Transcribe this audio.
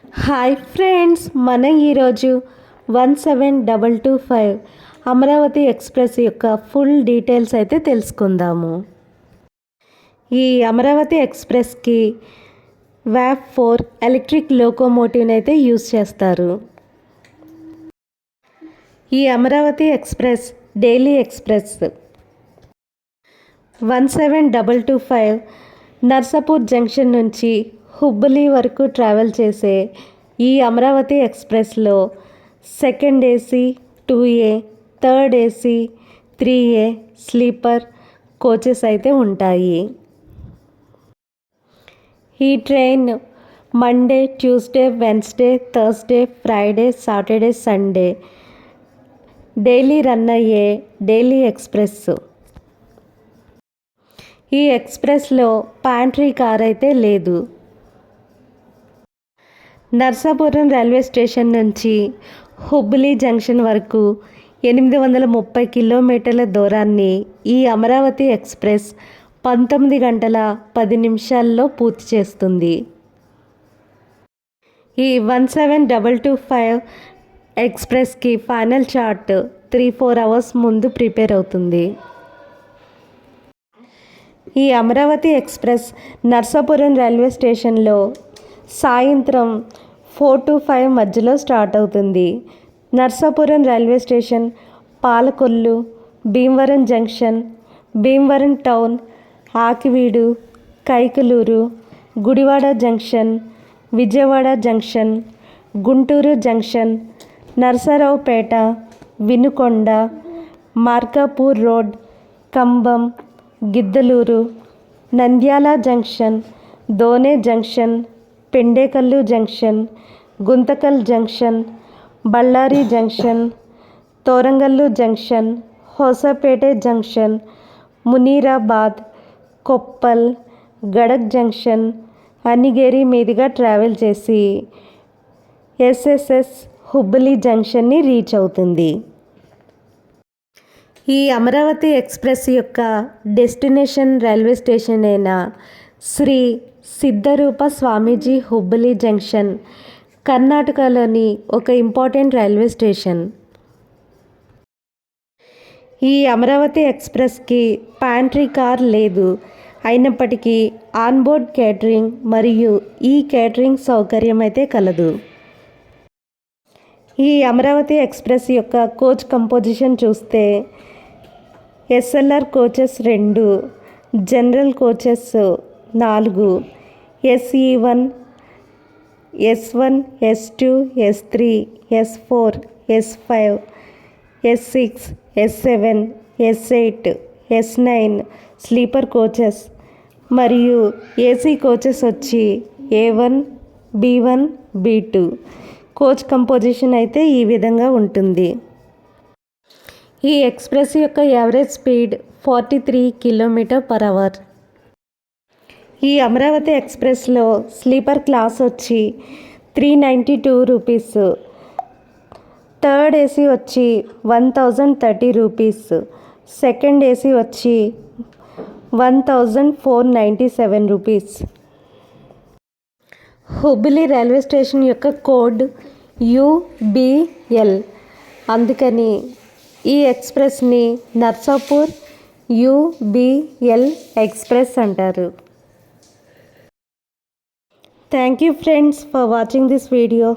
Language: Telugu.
హాయ్ ఫ్రెండ్స్, మనం ఈరోజు 17225 అమరావతి ఎక్స్ప్రెస్ యొక్క ఫుల్ డీటెయిల్స్ అయితే తెలుసుకుందాము. ఈ అమరావతి ఎక్స్ప్రెస్కి వ్యాప్ 4 ఎలక్ట్రిక్ లోకోమోటివ్ని అయితే యూజ్ చేస్తారు. ఈ Amaravati express daily express 17225 Narsapur junction నుంచి హుబ్బలి వరకు ట్రావెల్ చేసే ఈ అమరావతి ఎక్స్ప్రెస్లో second AC, 2A, third AC, 3A sleeper coaches అయితే ఉంటాయి. ఈ train Monday, Tuesday, Wednesday, Thursday, Friday, Saturday, Sunday daily run అయ్యే డైలీ ఎక్స్ప్రెస్. ఈ ఎక్స్ప్రెస్లో ప్యాంట్రీ కార్ అయితే లేదు. నర్సాపురం రైల్వే స్టేషన్ నుంచి హుబ్లీ జంక్షన్ వరకు 830 కిలోమీటర్ల దూరాన్ని ఈ అమరావతి ఎక్స్ప్రెస్ 19 గంటల 10 నిమిషాల్లో పూర్తి చేస్తుంది. ఈ 17225 ఎక్స్ప్రెస్కి ఫైనల్ చార్ట్ 3-4 అవర్స్ ముందు ప్రిపేర్ అవుతుంది. ఈ అమరావతి ఎక్స్ప్రెస్ నర్సాపురం రైల్వే స్టేషన్లో సాయంత్రం 4 to 5 మధ్యలో స్టార్ట్ అవుతుంది. Narsapuram railway station, Palakollu, Bhimavaram junction, Bhimavaram town, Akividu, Kaikaluru, Gudivada junction, Vijayawada junction, Guntur junction, Narasaraopet, Vinukonda, Markapur road, Cumbum, Giddalur, Nandyal junction, Dhone junction, Pendekallu junction, Guntakal junction, Bellary junction, Toranagallu junction, Hospet junction, Munirabad, Koppal, Gadag junction, Anigeri మీదుగా ట్రావెల్ చేసి ఎస్ఎస్ఎస్ హుబ్బలి జంక్షన్ని రీచ్ అవుతుంది. ఈ అమరావతి ఎక్స్ప్రెస్ యొక్క డెస్టినేషన్ రైల్వే స్టేషన్ అయిన శ్రీ సిద్ధరూప స్వామీజీ హుబ్బలి జంక్షన్ కర్ణాటకలోని ఒక ఇంపార్టెంట్ రైల్వే స్టేషన్. ఈ అమరావతి ఎక్స్ప్రెస్కి ప్యాంట్రీ కార్ లేదు. అయినప్పటికీ ఆన్బోర్డ్ కేటరింగ్ మరియు ఈ కేటరింగ్ సౌకర్యం అయితే కలదు. ఈ అమరావతి ఎక్స్ప్రెస్ యొక్క కోచ్ కంపోజిషన్ చూస్తే SLR coaches 2, general coaches 4, SE1, S1, S2, S3, S4, S5, S6, S7, S8, S9 sleeper coaches మరియు ఏసీ కోచెస్ వచ్చి A1, B1, B2. Coach composition అయితే ఈ విధంగా ఉంటుంది. ఈ ఎక్స్ప్రెస్ యొక్క యావరేజ్ స్పీడ్ 43 km/h. ఈ అమరావతి ఎక్స్ప్రెస్లో స్లీపర్ క్లాస్ వచ్చి 392 రూపీస్, థర్డ్ ఏసీ వచ్చి 1030 రూపీస్, సెకండ్ ఏసీ వచ్చి 1497 రూపీస్. హుబ్లీ రైల్వే స్టేషన్ యొక్క కోడ్ UBL. అందుకని ఈ ఎక్స్ప్రెస్ని నర్సాపూర్ UBL ఎక్స్ప్రెస్ అంటారు. Thank you friends for watching this video.